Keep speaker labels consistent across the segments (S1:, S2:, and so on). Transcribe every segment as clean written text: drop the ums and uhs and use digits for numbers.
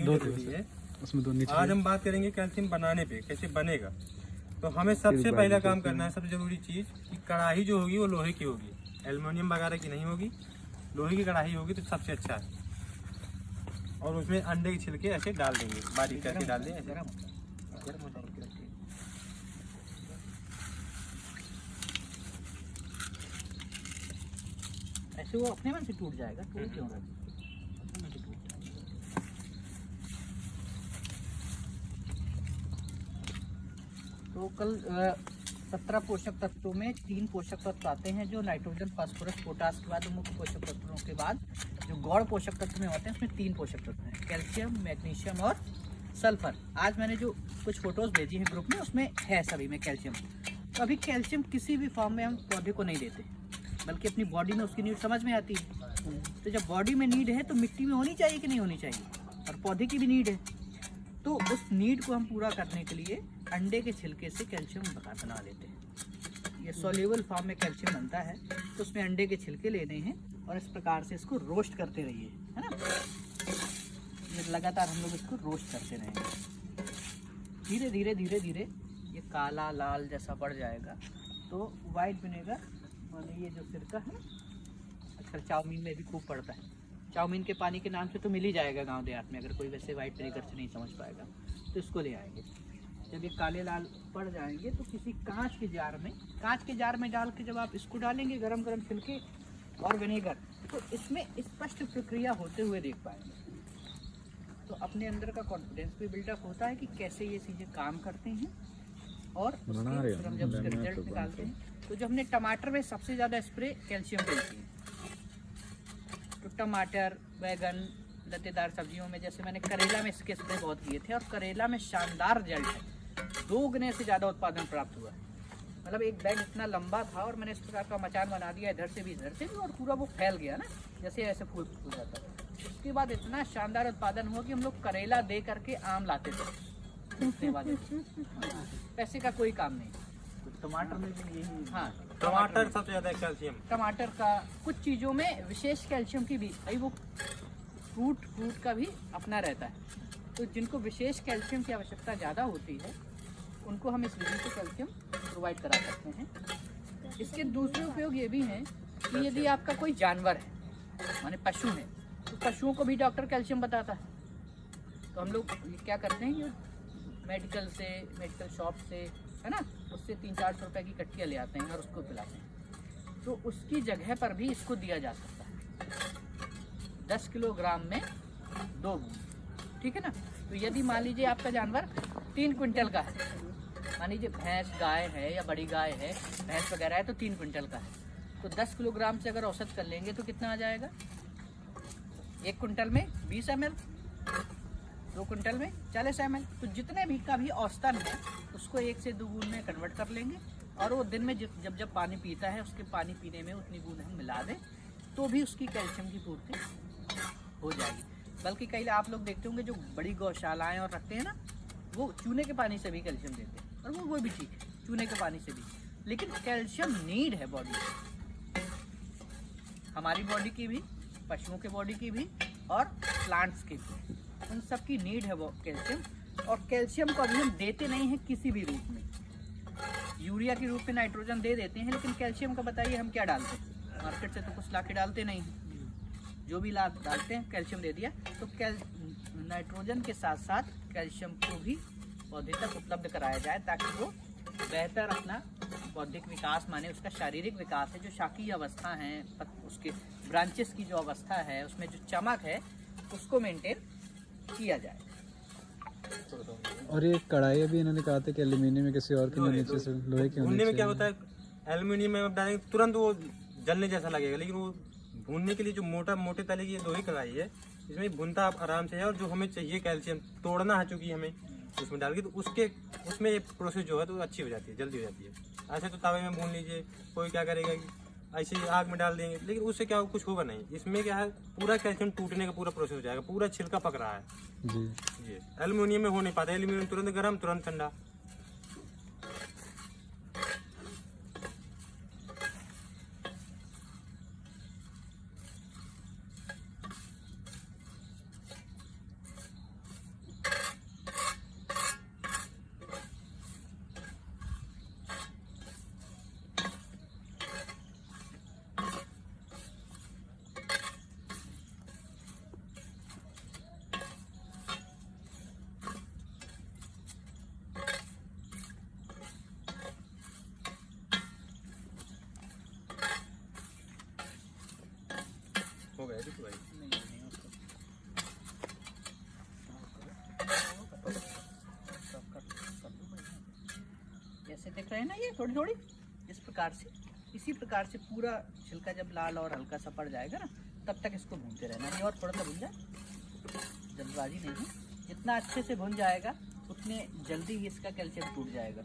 S1: जरूरी है।
S2: उसमें दो नीचे।
S1: आज हम बात करेंगे कैल्शियम बनाने पे, कैसे बनेगा। तो हमें सबसे पहला काम करना है, सबसे जरूरी चीज़ कि कढ़ाई जो होगी वो लोहे की होगी, एल्युमिनियम वगैरह की नहीं होगी। लोहे की कढ़ाई होगी तो सबसे अच्छा है। और उसमें अंडे के छिलके ऐसे डाल देंगे, बारीक करके डाल दें ऐसे।
S3: ऐसे वो अपने मन से टूट जाएगा, टूट क्यों रहा है? तो कल 17 पोषक तत्वों में 3 पोषक तत्व आते हैं, जो नाइट्रोजन, फास्फोरस, पोटास के बाद मुख्य पोषक तत्वों के बाद जो गौण पोषक तत्व में होते हैं उसमें 3 पोषक तत्व हैं, कैल्शियम, मैग्नीशियम और सल्फर। आज मैंने जो कुछ फोटोज भेजी है ग्रुप में, उसमें है सभी में कैल्शियम। तो अभी कैल्शियम किसी भी फॉर्म में हम पौधे को नहीं देते, बल्कि अपनी बॉडी में उसकी नीड समझ में आती है। तो जब बॉडी में नीड है तो मिट्टी में होनी चाहिए कि नहीं होनी चाहिए, और पौधे की भी नीड है। तो उस नीड को हम पूरा करने के लिए अंडे के छिलके से कैल्शियम बना लेते हैं। ये सॉल्युबल फॉर्म में कैल्शियम बनता है, तो उसमें अंडे के छिलके लेने हैं और इस प्रकार से इसको रोस्ट करते रहिए, है ना। ये लगातार हम लोग इसको रोस्ट करते रहेंगे। धीरे धीरे धीरे धीरे ये काला लाल जैसा बढ़ जाएगा तो वाइट विनेगर, माने ये जो सिरका है, अक्सर चाउमीन में भी खूब पड़ता है। चाउमीन के पानी के नाम से तो मिल ही जाएगा गांव देहात में, अगर कोई वैसे वाइट विनेगर से नहीं समझ पाएगा तो इसको ले आएंगे। जब ये काले लाल पड़ जाएंगे तो किसी कांच के जार में डाल के जब आप इसको डालेंगे गरम गरम छिलके और विनेगर, तो इसमें स्पष्ट प्रक्रिया होते हुए देख पाएंगे। तो अपने अंदर का कॉन्फिडेंस भी बिल्डअप होता है कि कैसे ये चीज़ें काम करते हैं, और फिर हम जब उसके रिजल्ट निकालते हैं। तो जो हमने टमाटर में सबसे ज़्यादा स्प्रे कैल्शियम देती है, तो टमाटर, बैगन, लतेदार सब्जियों में, जैसे मैंने करेला में इसके स्प्रे बहुत किए थे और करेला में शानदार रिजल्ट है। 2 गुने से ज़्यादा उत्पादन प्राप्त हुआ। मतलब एक बैग इतना लंबा था और मैंने इस प्रकार का मचान बना दिया, इधर से भी इधर से भी, और पूरा वो फैल गया ना, जैसे ऐसे फूल जाता है। उसके बाद इतना शानदार उत्पादन हुआ कि हम लोग करेला दे करके आम लाते थे वाले। पैसे का कोई काम नहीं। तो टमाटर में भी यही, हाँ,
S1: टमाटर सबसे ज़्यादा कैल्शियम।
S3: टमाटर का कुछ चीज़ों में विशेष कैल्शियम की भी, भाई वो फ्रूट का भी अपना रहता है। तो जिनको विशेष कैल्शियम की आवश्यकता ज़्यादा होती है उनको हम इस विधि से कैल्शियम प्रोवाइड करा सकते हैं। इसके दूसरे उपयोग ये भी हैं कि यदि आपका कोई जानवर है, माने पशु है, तो पशुओं को भी डॉक्टर कैल्शियम बताता है। तो हम लोग क्या करते हैं कि मेडिकल शॉप से, है ना, उससे 300-400 रुपये की कट्टियाँ ले आते हैं और उसको पिलाते हैं। तो उसकी जगह पर भी इसको दिया जा सकता है 10 किलोग्राम में 2 बूंद, ठीक है ना। तो यदि मान लीजिए आपका जानवर 3 क्विंटल का है, मान लीजिए भैंस गाय है या बड़ी गाय है, भैंस वगैरह है, तो 3 क्विंटल का है, तो 10 किलोग्राम से अगर औसत कर लेंगे तो कितना आ जाएगा? 1 क्विंटल में 20 ml, 2 क्विंटल में 40 ml। तो जितने भी का भी औसतन है उसको 1 से 2 बूंद में कन्वर्ट कर लेंगे, और वो दिन में जब पानी पीता है उसके पानी पीने में उतनी बूंद हम मिला दें तो भी उसकी कैल्शियम की पूर्ति हो जाएगी। बल्कि कई आप लोग देखते होंगे जो बड़ी गौशालाएं और रखते हैं ना, वो चूने के पानी से भी कैल्शियम देते हैं, और वो भी ठीक है, चूने के पानी से भी। लेकिन कैल्शियम नीड है बॉडी की, हमारी बॉडी की भी, पशुओं के बॉडी की भी, और प्लांट्स की भी, उन सब की नीड है वो कैल्शियम। और कैल्शियम को अभी हम देते नहीं हैं किसी भी रूप में। यूरिया के रूप में नाइट्रोजन दे देते हैं, लेकिन कैल्शियम का बताइए हम क्या डालते हैं? मार्केट से तो कुछ ला के डालते नहीं हैं, जो भी डालते हैं कैल्शियम दे दिया। तो नाइट्रोजन के साथ साथ कैल्शियम को भी पौधे तक उपलब्ध कराया जाए, ताकि वो बेहतर अपना बौद्धिक विकास, माने उसका शारीरिक विकास है, जो शाकीय अवस्था है, उसके ब्रांचेस की जो अवस्था है, उसमें जो चमक है, उसको मेंटेन किया जाए।
S2: और ये कढ़ाई भी इन्होंने कहा था कि एल्यूमिनियम में किसी और के नीचे से लोहे के
S1: भूनने में क्या होता है, एल्यूमिनियम में डालेंगे तुरंत वो जलने जैसा लगेगा, लेकिन वो भूनने के लिए जो मोटे तले की लोहे कढ़ाई है, इसमें भुनता आप आराम से है। और जो हमें चाहिए कैल्शियम तोड़ना है, चूँकि हमें उसमें डाल के, तो उसमें ये प्रोसेस जो है तो अच्छी हो जाती है, जल्दी हो जाती है। ऐसे तो तवे में भून लीजिए, कोई क्या करेगा कि ऐसे ही आग में डाल देंगे, लेकिन उससे क्या कुछ होगा नहीं। इसमें क्या है, पूरा कैल्शियम टूटने का पूरा प्रोसेस हो जाएगा, पूरा छिलका पक रहा है जी। एल्यूमिनियम में हो नहीं पाता, एल्यूमिनियम तुरंत गर्म तुरंत ठंडा।
S3: रहे हैं ना ये थोड़ी थोड़ी, इस प्रकार से, इसी प्रकार से पूरा छिलका जब लाल और हल्का सा पड़ जाएगा ना, तब तक इसको भूनते रहना है। और थोड़ा सा भून जाए, जल्दबाजी नहीं है, जितना अच्छे से भून जाएगा उतने जल्दी ही इसका कैल्शियम टूट जाएगा।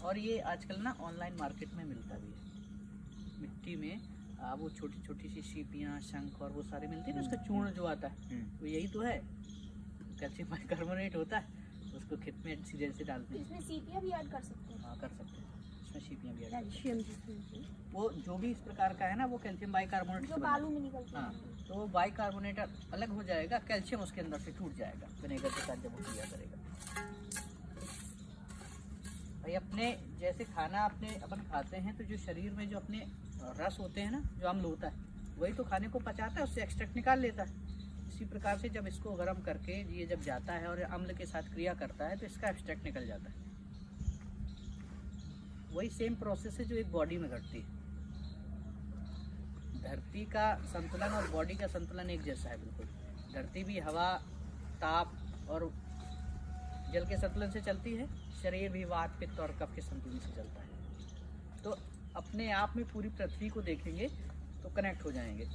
S3: और ये आजकल ना ऑनलाइन मार्केट में मिलता भी है, मिट्टी में वो छोटी छोटी सी सीपियाँ, शंख और वो सारे मिलते हैं ना, उसका चूर्ण जो आता है वो यही तो है, कैल्शियम बाइकार्बोनेट होता है, उसको खेत में सीधे से डालते हैं।
S4: इसमें सीपियाँ भी ऐड कर सकते हैं?
S3: हाँ कर सकते हैं, इसमें सीपियाँ भी ऐड कर सकते
S4: कैल्शियम
S3: हैं। वो जो भी इस प्रकार का है ना वो कैल्शियम बाइकार्बोनेट
S4: जो
S3: से बना है।
S4: बालू में निकलता
S3: हाँ,
S4: है।
S3: तो बाइकार्बोनेट अलग हो जाएगा, कैल्शियम उसके अंदर से टूट जाएगा विनेगर के साथ जब वो किया करेगा। भाई अपने जैसे खाना अपन खाते हैं तो जो शरीर में जो अपने रस होते हैं ना, जो अम्ल होता है, वही तो खाने को पचाता है, उससे एक्सट्रैक्ट निकाल लेता है। इसी प्रकार से जब इसको गर्म करके ये जब जाता है और अम्ल के साथ क्रिया करता है तो इसका एक्सट्रैक्ट निकल जाता है। वही सेम प्रोसेस है जो एक बॉडी में घटती है। धरती का संतुलन और बॉडी का संतुलन एक जैसा है बिल्कुल। धरती भी हवा, ताप और जल के संतुलन से चलती है, शरीर भी वात, पित्त और कफ के संतुलन से चलता है। तो अपने आप में पूरी पृथ्वी को देखेंगे तो कनेक्ट हो जाएंगे।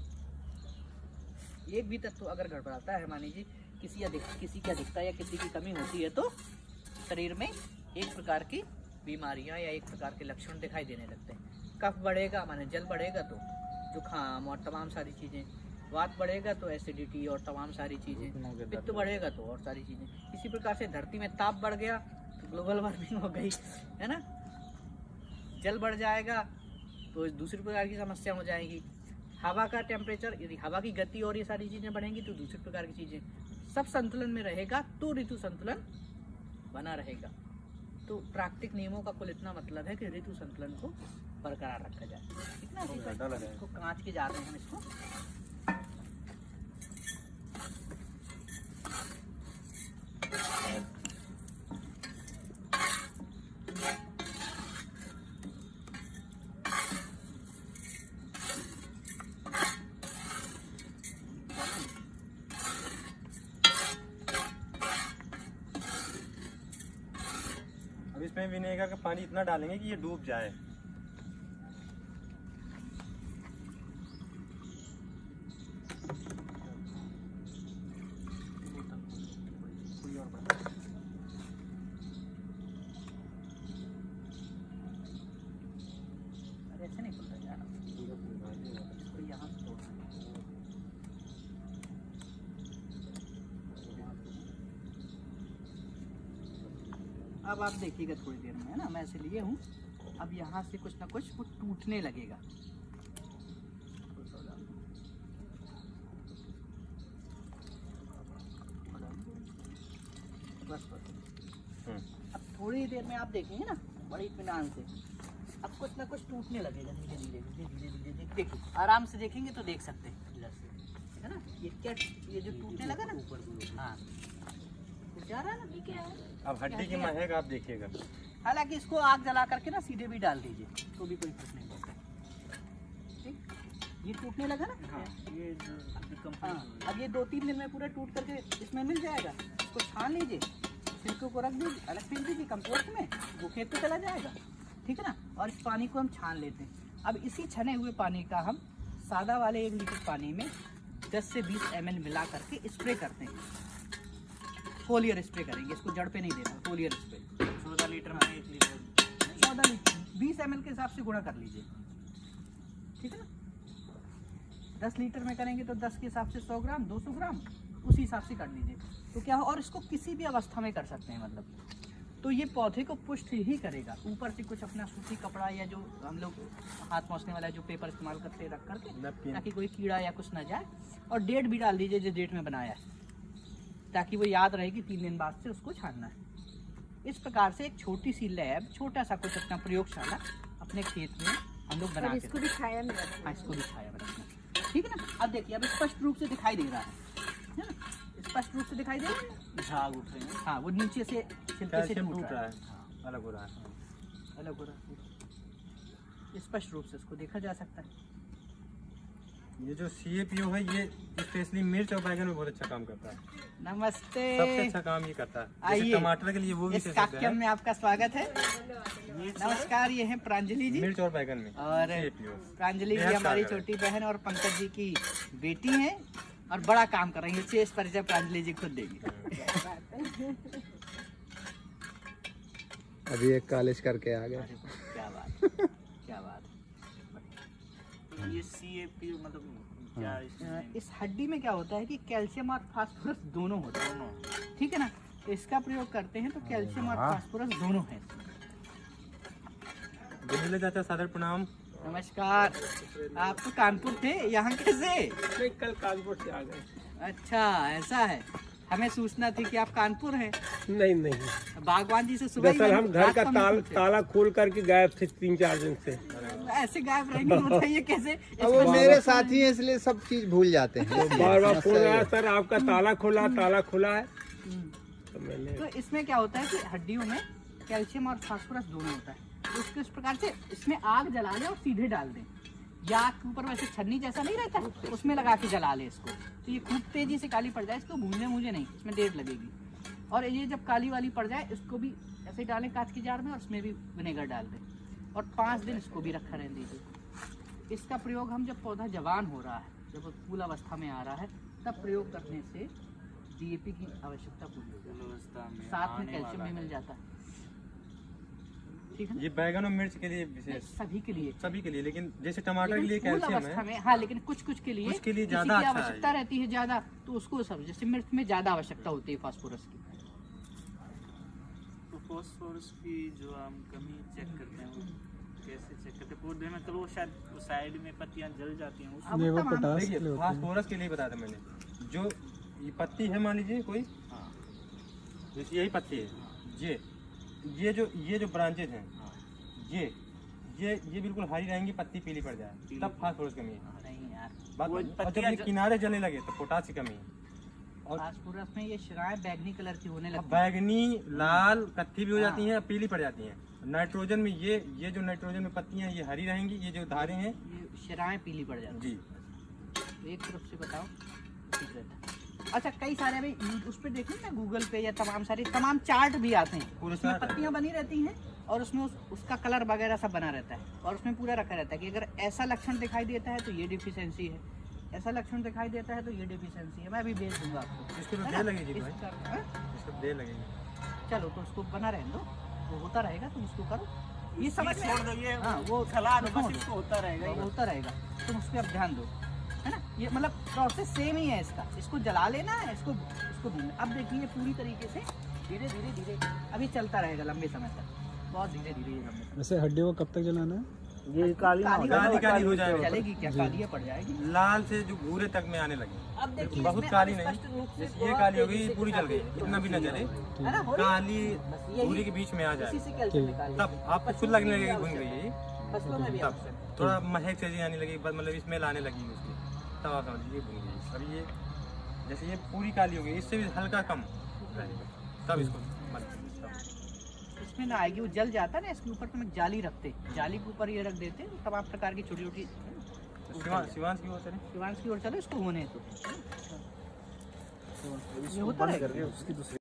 S3: एक भी तत्व अगर गड़बड़ाता है, मान लीजिए किसी की अधिकता या किसी की कमी होती है, तो शरीर में एक प्रकार की बीमारियां या एक प्रकार के लक्षण दिखाई देने लगते हैं। कफ बढ़ेगा माने जल बढ़ेगा तो जुखाम और तमाम सारी चीज़ें, वात बढ़ेगा तो एसिडिटी और तमाम सारी चीज़ें, पित्त बढ़ेगा तो और सारी चीज़ें। इसी प्रकार से धरती में ताप बढ़ गया तो ग्लोबल वार्मिंग हो गई, है ना। जल बढ़ जाएगा तो दूसरी प्रकार की समस्या हो जाएगी। हवा का टेम्परेचर, यदि हवा की गति और ये सारी चीज़ें बढ़ेंगी तो दूसरी प्रकार की चीज़ें। सब संतुलन में रहेगा तो ऋतु संतुलन बना रहेगा। तो प्राकृतिक नियमों का कुल इतना मतलब है कि ऋतु संतुलन को बरकरार रखा जाए। ठीक ना। इसको कांच के जार में हम इसको
S1: अब इसमें विनेगर का पानी इतना डालेंगे कि ये डूब जाए।
S3: अरे ऐसे नहीं खुलता यार, इसको यहाँ से तोड़ना है। अब आप देखिएगा थोड़ी देर में, है ना, मैं ऐसे लिए हूँ, अब यहाँ से कुछ ना कुछ वो टूटने लगेगा। बस बस। अब थोड़ी देर में आप देखेंगे ना बड़ी इत्मीनान से, अब कुछ ना कुछ टूटने लगेगा धीरे धीरे धीरे धीरे धीरे धीरे। देखिए आराम से देखेंगे तो देख सकते हैं इधर से, है ना। ये क्या, ये जो टूटने लगा ना ऊपर, हाँ जा रहा है ना।
S4: ठीक है।
S1: अब हड्डी की महक आप देखिएगा।
S3: हालांकि इसको आग जला करके ना सीधे भी डाल दीजिए तो भी कोई फर्क नहीं पड़ता। ठीक, ये टूटने लगा ना।
S1: हाँ, ये
S3: हाँ, अब ये 2-3 दिन में पूरा टूट करके इसमें मिल जाएगा। इसको छान लीजिए, छिलकों को रख दीजिए, अलग फेंक दीजिए कंपोस्ट में, वो खेत पे चला जाएगा। ठीक है ना। और इस पानी को हम छान लेते हैं। अब इसी छने हुए पानी का हम सादा वाले 1 लीटर पानी में 10 से 20 ml मिला करके स्प्रे करते हैं। फोलियर स्प्रे करेंगे, इसको जड़ पे नहीं देना, फोलियर स्प्रे।
S1: 14 लीटर में 1 लीटर,
S3: 14 लीटर 20 ml के हिसाब से गुणा कर लीजिए। ठीक है ना। 10 लीटर में करेंगे तो 10 के हिसाब से 100 ग्राम, 200 ग्राम, उसी हिसाब से कर लीजिए। तो क्या हो, और इसको किसी भी अवस्था में कर सकते हैं, मतलब तो ये पौधे को पुष्ट ही करेगा। ऊपर से कुछ अपना सूती कपड़ा या जो हम लोग हाथ पोंछने वाला जो पेपर इस्तेमाल करते रख करके, ताकि कोई कीड़ा या कुछ ना जाए। और डेट भी डाल दीजिए जो डेट में बनाया है, ताकि वो याद रहे कि 3 दिन बाद से उसको छानना है। इस प्रकार से एक छोटी सी लैब, छोटा सा कुछ अपना प्रयोगशाला अपने खेत में हम लोग बना के,
S4: इसको भी छाया में रखना।
S3: हाँ इसको भी छाया में रखना। ठीक है ना। अब देखिए, अब स्पष्ट रूप से दिखाई दे रहा है ना, स्पष्ट रूप से दिखाई दे रहा है।
S1: झाग उठ रहे हैं,
S3: हाँ, वो नीचे से छिलके से टूट रहा है,
S1: अलग हो रहा है,
S3: अलग हो रहा है। स्पष्ट रूप से इसको देखा जा सकता है।
S1: ये जो CAPO है ये स्पेशली मिर्च और बैगन में बहुत अच्छा काम करता है।
S3: नमस्ते।
S1: सबसे अच्छा काम ये करता है। जैसे
S3: आइए।
S1: टमाटर के लिए वो भी
S3: इस
S1: विशेषज्ञ
S3: काक्यम
S1: है।
S3: में आपका स्वागत है। नमस्कार, ये हैं प्रांजलि जी।
S1: मिर्च और बैगन में
S3: और
S1: CAPO।
S3: प्रांजलि जी
S1: बेहद
S3: हमारी
S1: कारगर है।
S3: छोटी बहन और पंकज जी की बेटी हैं और बड़ा काम कर रही है। विशेष परिचय प्रांजलि जी खुद देगी।
S2: अभी एक कॉलेज करके आ गए।
S3: क्या बात, क्या बात।
S5: ये CAPO मतलब क्या
S3: इस हड्डी में क्या होता है कि कैल्शियम और फास्फोरस दोनों होते हैं, ठीक है ना। तो इसका प्रयोग करते हैं तो कैल्शियम और फास्फोरस दोनों है।
S1: दिल्ली चाचा सादर प्रणाम।
S3: नमस्कार, आप तो कानपुर थे, यहाँ कैसे?
S5: कल कानपुर से आ गए।
S3: अच्छा, ऐसा है। हमें सूचना थी कि आप कानपुर हैं।
S5: नहीं,
S3: बागवान जी से सुबह ही
S5: दरअसल हम
S3: मैंने
S5: घर
S3: रात
S5: का
S3: को हमें पूछे।
S5: ताला खोल करके गायब थे 3-4 दिन से।
S3: ऐसे गायब रहेंगे तो बताइए कैसे?
S2: अब वो मेरे साथी हैं इसलिए सब चीज भूल जाते हैं।
S5: बार बार फोन आया, सर आपका ताला खुला है।
S3: हम्म।
S5: तो मैंने
S3: तो इसमें क्या होता है कि हड्डियों में कैल्शियम और फास्फोरस दोनों होता है। तो उसको इस प्रकार से इसमें आग जला लें और सीधे डाल दें, या आग के ऊपर वैसे छन्नी जैसा नहीं रहता, उसमें लगा के जला लें इसको, तो ये खूब तेजी से काली पड़ जाए। इसको भूनने मुझे नहीं, इसमें देर लगेगी। और ये जब काली वाली पड़ जाए इसको भी ऐसे ही डालें कांच के जार में और उसमें भी विनेगर डाल दें और 5 दिन इसको भी रखा रहने दीजिए। इसका प्रयोग हम जब पौधा जवान हो रहा है, जब वो फूल अवस्था में आ रहा है, तब प्रयोग करने से DAP की आवश्यकता पूरी हो जाती है, साथ में कैल्शियम भी मिल जाता है, ठीक है ना?
S1: ये बैगन और मिर्च के लिए विशेष,
S3: सभी के लिए,
S1: सभी के लिए, लेकिन जैसे टमाटर के लिए
S3: लेकिन फूल
S1: कैल्शियम
S3: अवस्था
S1: है।
S3: में हाँ, लेकिन कुछ कुछ के लिए
S1: कुछ के लिए
S3: किसी
S1: ज्यादा
S3: की
S1: अच्छा है
S3: आवश्यकता रहती है ज्यादा, तो उसको सब जैसे मिर्च में ज्यादा आवश्यकता होती है फास्फोरस की।
S5: तो फास्फोरस की जो हम कमी चेक करते हैं, वो कैसे चेक करते हैं? पौधे में तो वो शायद साइड में पत्तियां जल जाती हैं,
S3: अब
S2: नहीं, वो
S3: तमाम-
S2: पोटास के लिए
S1: देखिए
S2: होता है।
S1: फास्फोरस के लिए बताया था मैंने। जो ये पत्ती है, मान लीजिए कोई,
S5: हाँ,
S1: जैसे यही पत्ती है, ये जो ब्रांचेज हैं, ये बिल्कुल हरी रहेंगी, पत्ती पीली पड़ जाए, तब फास्फोरस कमी है।
S3: नहीं यार,
S1: बात
S5: वो
S1: और जब
S5: पत्तियां
S1: ये किनारे जलने लगे तो पोटास की कमी है। और
S3: फास्फोरस में ये शिराएं बैगनी कलर की होने
S1: अब
S3: लगती हैं।
S1: बैगनी, लाल, कत्थी भी हो जाती हैं, पीली पड़ जाती हैं। नाइट्रोजन में ये जो नाइट्रोजन में पत्तियां ये हरी रहेंगी, ये जो धारें हैं
S3: ये शिराएं पीली पड़ जाती
S1: जी।
S3: हैं। एक तरफ से बताओ, ठीक रहता है। अच्छा, कई सारे अभी उस पर देखें ना, गूगल पे या तमाम चार्ट भी आते हैं,
S1: पूरे
S3: उसमें
S1: चार्ट है।
S3: पत्तियां बनी रहती हैं और उसमें उसका कलर वगैरह सब बना रहता है और उसमें पूरा रखा रहता है कि अगर ऐसा लक्षण दिखाई देता है तो ये डिफिशियंसी है, ऐसा लक्षण दिखाई देता है तो ये डिफिशियंसी है। मैं अभी भेज दूंगा आपको,
S1: इसको तो
S3: है
S1: देर
S3: ना?
S1: लगेगी भाई,
S3: इसका- हाँ?
S1: इसको देर लगेगी।
S3: चलो तो उसको बना रहने दो, वो होता रहेगा, तुम उसको करो, ये समझ में
S5: छोड़ दो ये,
S3: हाँ, वो
S5: सलाह दो,
S3: छोड़
S5: बस
S3: दो।
S5: इसको होता रहेगा
S3: वो
S5: ये।
S3: होता रहेगा, तुम उस पर अब ध्यान दो, है ना। ये मतलब प्रोसेस सेम ही है इसका, इसको जला लेना है, इसको भूनना। अब देखिए पूरी तरीके से धीरे धीरे धीरे अभी चलता रहेगा लंबे समय तक, बहुत धीरे धीरे ये लंबे समय
S2: वैसे हड्डियों को कब तक जलाना है?
S5: ये काली
S3: काली
S1: काली हो जाएगी।
S3: चलेगी क्या, कालियाँ पड़ जाएगी।
S1: लाल से जो भूरे तक में आने लगे,
S3: अब देखिए
S1: बहुत
S3: इसमें
S1: काली
S3: अब
S1: नहीं,
S3: स्पष्ट रूप से
S1: जैसे ये
S3: बहुत
S1: काली हो
S3: तेजी
S1: गई,
S3: से
S1: पूरी जल गई,
S3: दिखाई
S1: इतना भी न जले,
S3: है ना, हो रही है।
S1: काली
S3: बस यही-
S1: भूरी के बीच में आ जाए,
S3: इसी से कैल्शियम निकालिए।
S1: तब आपको खुद लगने लगेगी भून गई है।
S3: फसलों में भी
S1: तब
S3: आवश्यक।
S1: थोड़ा महक चीजें आने लगी, मतलब स्मेल आने लगी उसकी, तब आप समझ लीजिए भून गई। अब ये जैसे ये पूरी काली हो गई, इससे भी हल्का कम रहेगा, तब इसको तब।
S3: इसमें ना आएगी, वो जल जाता है ना, इसके ऊपर तुम एक जाली रखते, जाली के ऊपर ये रख देते, तमाम प्रकार की छोटी छोटी।
S1: शिवांश की ओर से
S3: शिवांश की ओर चलो, इसको होने तो ये होता रहेगा।